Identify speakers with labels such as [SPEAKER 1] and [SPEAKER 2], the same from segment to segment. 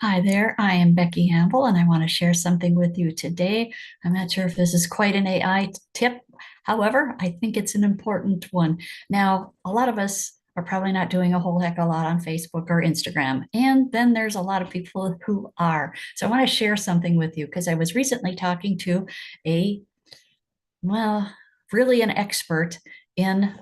[SPEAKER 1] Hi there, I am Becky Amble, and I want to share something with you today. I'm not sure if this is quite an AI tip. However, I think it's an important one. Now, a lot of us are probably not doing a whole heck of a lot on Facebook or Instagram. And then there's a lot of people who are. So I want to share something with you because I was recently talking to a, well, really an expert in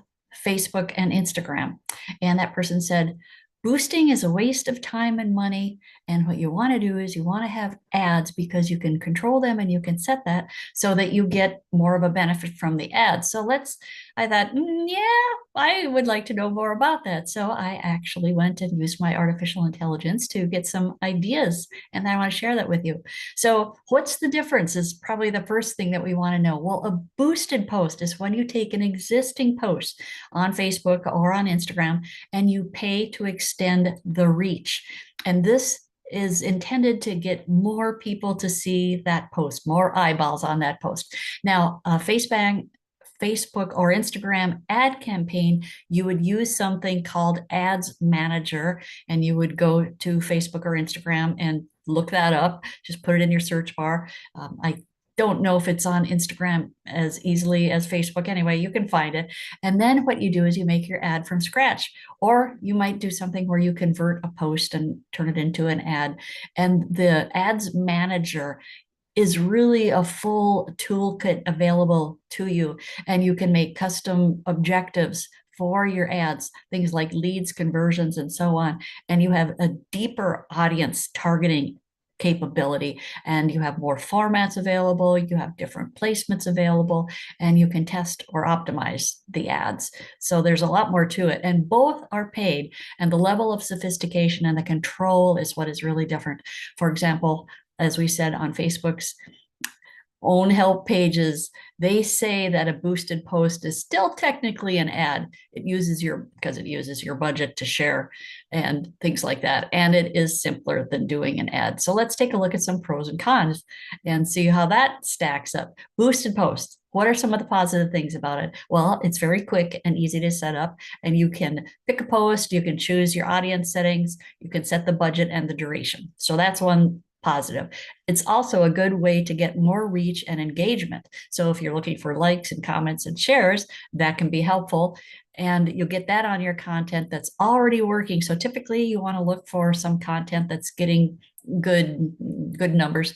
[SPEAKER 1] Facebook and Instagram. And that person said, boosting is a waste of time and money. And what you want to do is you want to have ads because you can control them and you can set that so that you get more of a benefit from the ads. I thought, yeah, I would like to know more about that. So I actually went and used my artificial intelligence to get some ideas. And I want to share that with you. So, what's the difference is probably the first thing that we want to know. Well, a boosted post is when you take an existing post on Facebook or on Instagram and you pay to extend the reach. And this is intended to get more people to see that post, more eyeballs on that post. Now, Facebook or Instagram ad campaign, you would use something called Ads Manager, and you would go to Facebook or Instagram and look that up. Just put it in your search bar. I don't know if it's on Instagram as easily as Facebook. Anyway, you can find it. And then what you do is you make your ad from scratch, or you might do something where you convert a post and turn it into an ad. And the ads manager is really a full toolkit available to you. And you can make custom objectives for your ads, things like leads, conversions, and so on. And you have a deeper audience targeting capability, and you have more formats available, you have different placements available, and you can test or optimize the ads. So there's a lot more to it, and both are paid, and the level of sophistication and the control is what is really different. For example, as we said on Facebook's own help pages, they say that a boosted post is still technically an ad. Because it uses your budget to share and things like that. And it is simpler than doing an ad. So let's take a look at some pros and cons and see how that stacks up. Boosted posts. What are some of the positive things about it? Well, it's very quick and easy to set up, and you can pick a post, you can choose your audience settings, you can set the budget and the duration. So that's one positive. It's also a good way to get more reach and engagement. So if you're looking for likes and comments and shares, that can be helpful. And you'll get that on your content that's already working. So typically you want to look for some content that's getting good numbers.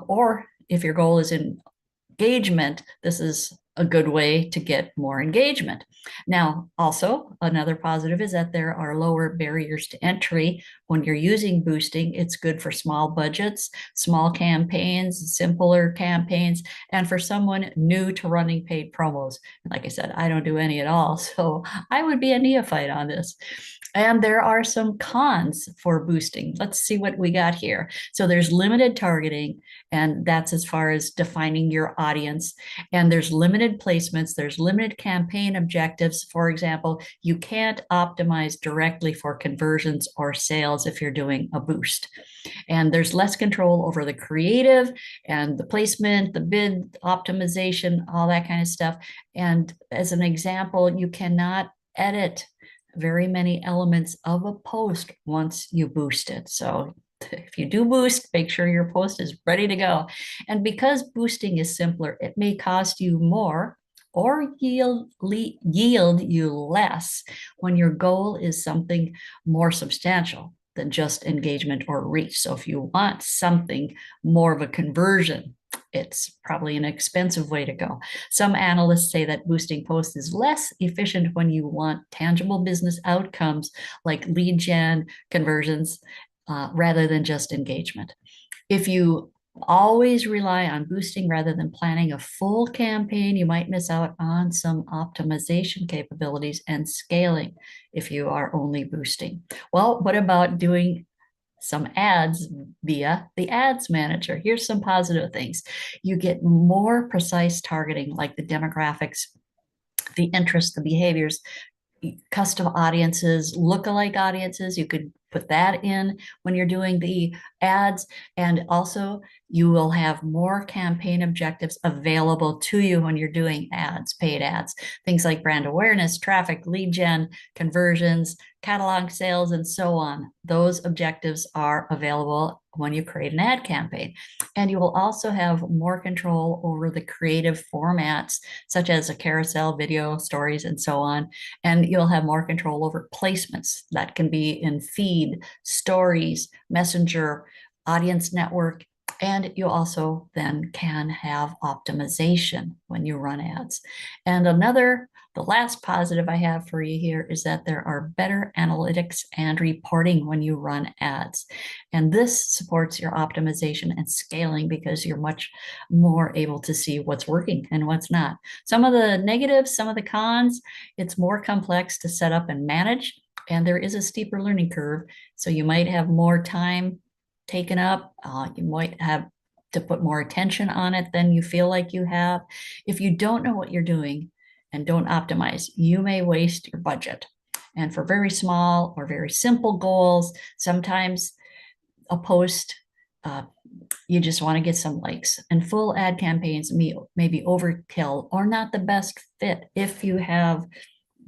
[SPEAKER 1] Or if your goal is engagement, this is a good way to get more engagement. Now, also, another positive is that there are lower barriers to entry when you're using boosting. It's good for small budgets, small campaigns, simpler campaigns, and for someone new to running paid promos. Like I said, I don't do any at all, so I would be a neophyte on this. And there are some cons for boosting. Let's see what we got here. So there's limited targeting, and that's as far as defining your audience. And there's limited placements, there's limited campaign objectives. For example, you can't optimize directly for conversions or sales if you're doing a boost. And there's less control over the creative and the placement, the bid optimization, all that kind of stuff. And as an example, you cannot edit very many elements of a post once you boost it. So if you do boost, make sure your post is ready to go. And because boosting is simpler, it may cost you more or yield you less when your goal is something more substantial than just engagement or reach. So if you want something more of a conversion, it's probably an expensive way to go. Some analysts say that boosting posts is less efficient when you want tangible business outcomes like lead gen, conversions, rather than just engagement. If you always rely on boosting rather than planning a full campaign, you might miss out on some optimization capabilities and scaling if you are only boosting. Well, what about doing some ads via the ads manager? Here's some positive things. You get more precise targeting, like the demographics, the interests, the behaviors. custom audiences, lookalike audiences. You could put that in when you're doing the ads. And also, you will have more campaign objectives available to you when you're doing ads, paid ads. Things like brand awareness, traffic, lead gen, conversions, catalog sales, and so on. Those objectives are available when you create an ad campaign. And you will also have more control over the creative formats, such as a carousel, video, stories, and so on. And you'll have more control over placements that can be in feed, stories, messenger, audience network. And you also then can have optimization when you run ads. And the last positive I have for you here is that there are better analytics and reporting when you run ads. And this supports your optimization and scaling because you're much more able to see what's working and what's not. Some of the negatives, some of the cons, it's more complex to set up and manage, and there is a steeper learning curve. So you might have more time taken up. You might have to put more attention on it than you feel like you have. If you don't know what you're doing and don't optimize, you may waste your budget. And for very small or very simple goals, sometimes a post, uh, you just want to get some likes. And full ad campaigns may be overkill or not the best fit if you have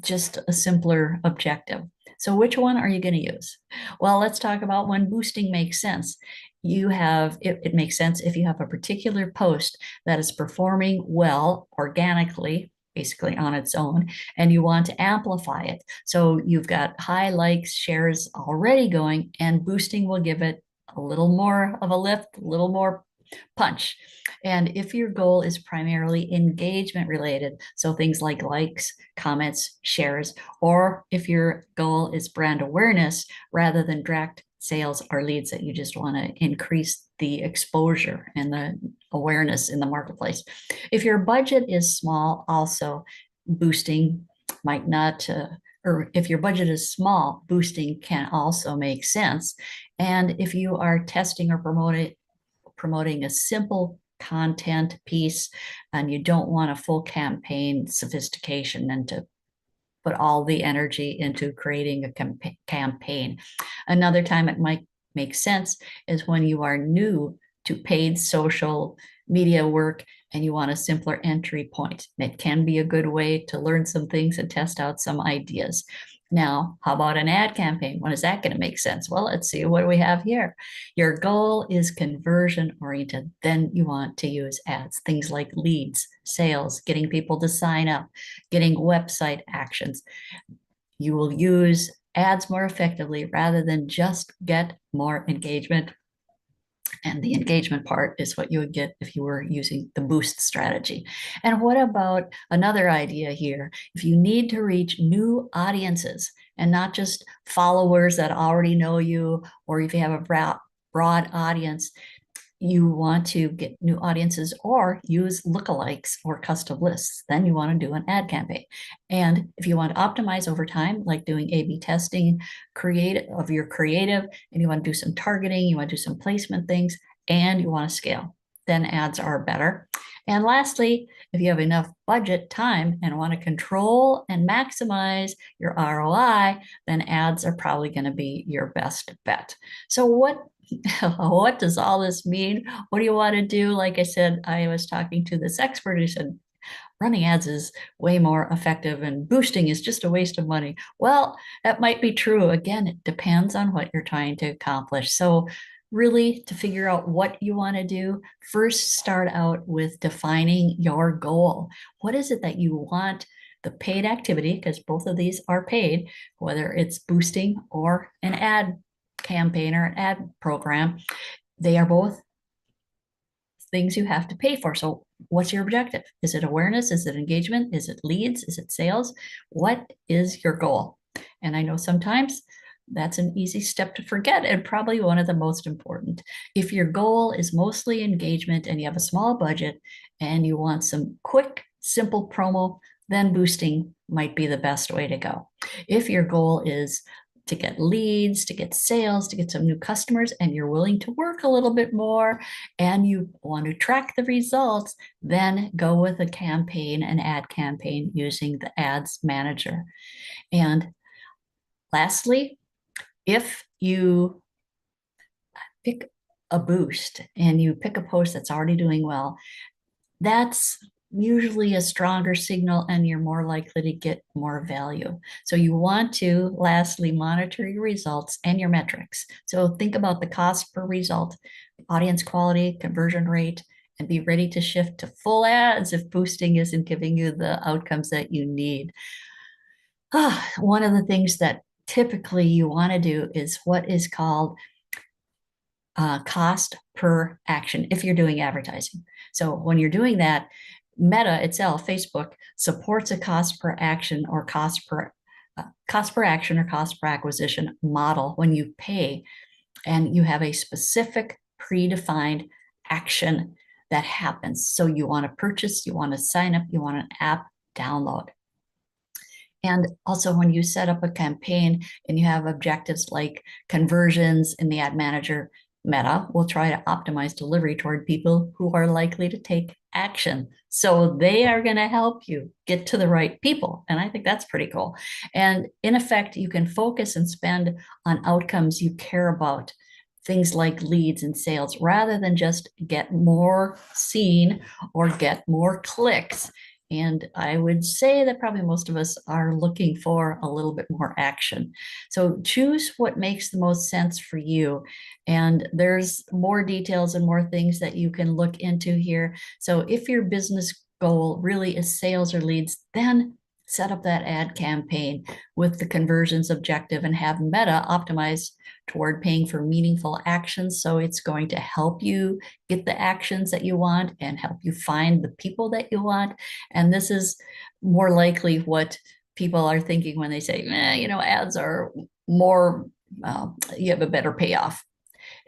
[SPEAKER 1] just a simpler objective. So which one are you going to use? Well, let's talk about when boosting makes sense. It makes sense if you have a particular post that is performing well organically, basically on its own, and you want to amplify it. So you've got high likes, shares already going, and boosting will give it a little more of a lift, a little more punch. And if your goal is primarily engagement related, so things like likes, comments, shares, or if your goal is brand awareness rather than direct sales or leads that you just want to increase the exposure and the awareness in the marketplace. If your budget is small, also boosting might not, or if your budget is small, boosting can also make sense. And if you are testing or promoting a simple content piece and you don't want a full campaign sophistication and to put all the energy into creating a campaign. Another time it might make sense is when you are new to paid social media work and you want a simpler entry point. It can be a good way to learn some things and test out some ideas. Now, how about an ad campaign? When is that going to make sense? Well, let's see what do we have here. Your goal is conversion oriented. Then you want to use ads, things like leads, sales, getting people to sign up, getting website actions. You will use ads more effectively rather than just get more engagement. And the engagement part is what you would get if you were using the boost strategy. And what about another idea here? If you need to reach new audiences and not just followers that already know you, or if you have a broad audience, you want to get new audiences or use lookalikes or custom lists, then you want to do an ad campaign. And if you want to optimize over time, like doing A/B testing of your creative, and you want to do some targeting, you want to do some placement things, and you want to scale, then ads are better. And lastly, if you have enough budget, time, and want to control and maximize your ROI, then ads are probably going to be your best bet. So what does all this mean? What do you want to do? Like I said, I was talking to this expert who said, running ads is way more effective and boosting is just a waste of money. Well, that might be true. Again, it depends on what you're trying to accomplish. So really, to figure out what you want to do, first start out with defining your goal. What is it that you want the paid activity, because both of these are paid, whether it's boosting or an ad campaign or an ad program, they are both things you have to pay for. So what's your objective? Is it awareness? Is it engagement? Is it leads? Is it sales? What is your goal? And I know sometimes that's an easy step to forget and probably one of the most important. If your goal is mostly engagement and you have a small budget and you want some quick, simple promo, then boosting might be the best way to go. If your goal is to get leads, to get sales, to get some new customers, and you're willing to work a little bit more and you want to track the results, then go with a campaign, an ad campaign using the ads manager. And lastly, if you pick a boost and you pick a post that's already doing well, that's usually a stronger signal and you're more likely to get more value. So you want to lastly monitor your results and your metrics. So think about the cost per result, audience quality, conversion rate, and be ready to shift to full ads if boosting isn't giving you the outcomes that you need. One of the things that typically you want to do is what is called cost per action if you're doing advertising. So when you're doing that, Meta itself, Facebook, supports a cost per action or cost per action or cost per acquisition model when you pay and you have a specific predefined action that happens. So you want to purchase, you want to sign up, you want an app download. And also, when you set up a campaign and you have objectives like conversions in the ad manager, Meta will try to optimize delivery toward people who are likely to take action. So they are going to help you get to the right people. And I think that's pretty cool. And in effect, you can focus and spend on outcomes you care about, things like leads and sales, rather than just get more seen or get more clicks. And I would say that probably most of us are looking for a little bit more action. So choose what makes the most sense for you. And there's more details and more things that you can look into here. So if your business goal really is sales or leads, then set up that ad campaign with the conversions objective and have Meta optimize toward paying for meaningful actions. So it's going to help you get the actions that you want and help you find the people that you want. And this is more likely what people are thinking when they say, ads are more, you have a better payoff.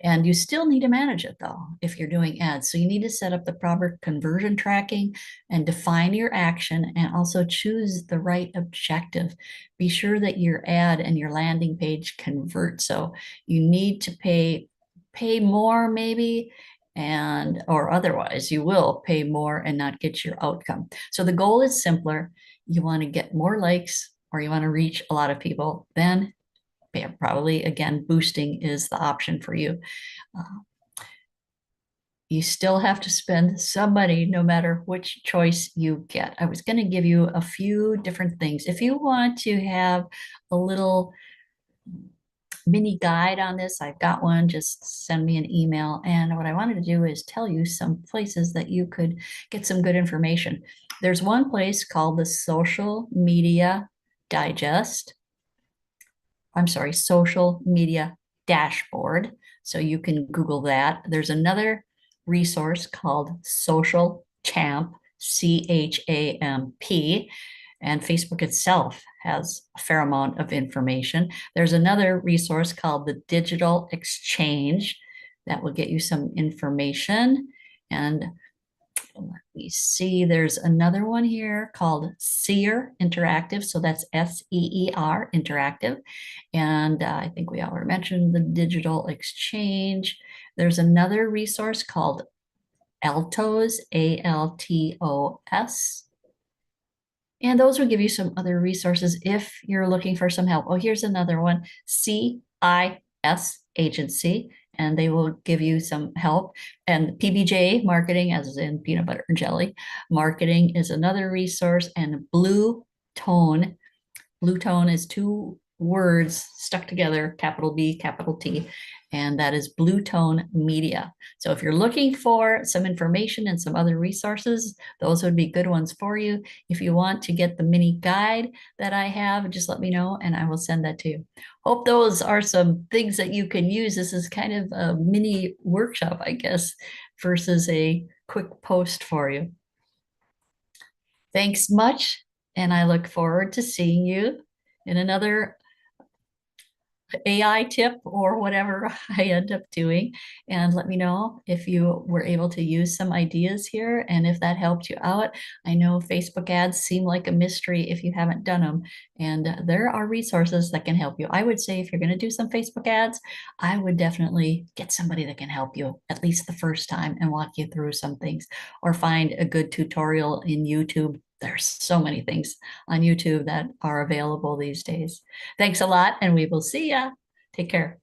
[SPEAKER 1] And you still need to manage it though, if you're doing ads. So you need to set up the proper conversion tracking and define your action and also choose the right objective. Be sure that your ad and your landing page convert. So you need to pay more maybe, and or otherwise you will pay more and not get your outcome. So the goal is simpler. You want to get more likes or you want to reach a lot of people, then probably again boosting is the option for you. You still have to spend some money no matter which choice you get. I was going to give you a few different things. If you want to have a little mini guide on this, I've got one. Just send me an email. And what I wanted to do is tell you some places that you could get some good information. There's one place called the Social Media Digest. I'm sorry, Social Media Dashboard. So you can Google that. There's another resource called Social Champ, CHAMP, and Facebook itself has a fair amount of information. There's another resource called the Digital Exchange that will get you some information. And let me see, there's another one here called Seer Interactive. So that's SEER Interactive. And I think we already mentioned the Digital Exchange. There's another resource called Altos, ALTOS. And those will give you some other resources if you're looking for some help. Oh, here's another one, CIS Agency, and they will give you some help. And PBJ Marketing, as in peanut butter and jelly, marketing is another resource. And Blue Tone is two words stuck together, capital B, capital T, and that is Blue Tone Media. So if you're looking for some information and some other resources, those would be good ones for you. If you want to get the mini guide that I have, just let me know and I will send that to you. Hope those are some things that you can use. This is kind of a mini workshop, I guess, versus a quick post for you. Thanks much, and I look forward to seeing you in another AI tip or whatever I end up doing. And let me know if you were able to use some ideas here and if that helped you out. I know Facebook ads seem like a mystery if you haven't done them, and there are resources that can help you. I would say if you're going to do some Facebook ads, I would definitely get somebody that can help you at least the first time and walk you through some things, or find a good tutorial in YouTube. There's so many things on YouTube that are available these days. Thanks a lot, and we will see ya. Take care.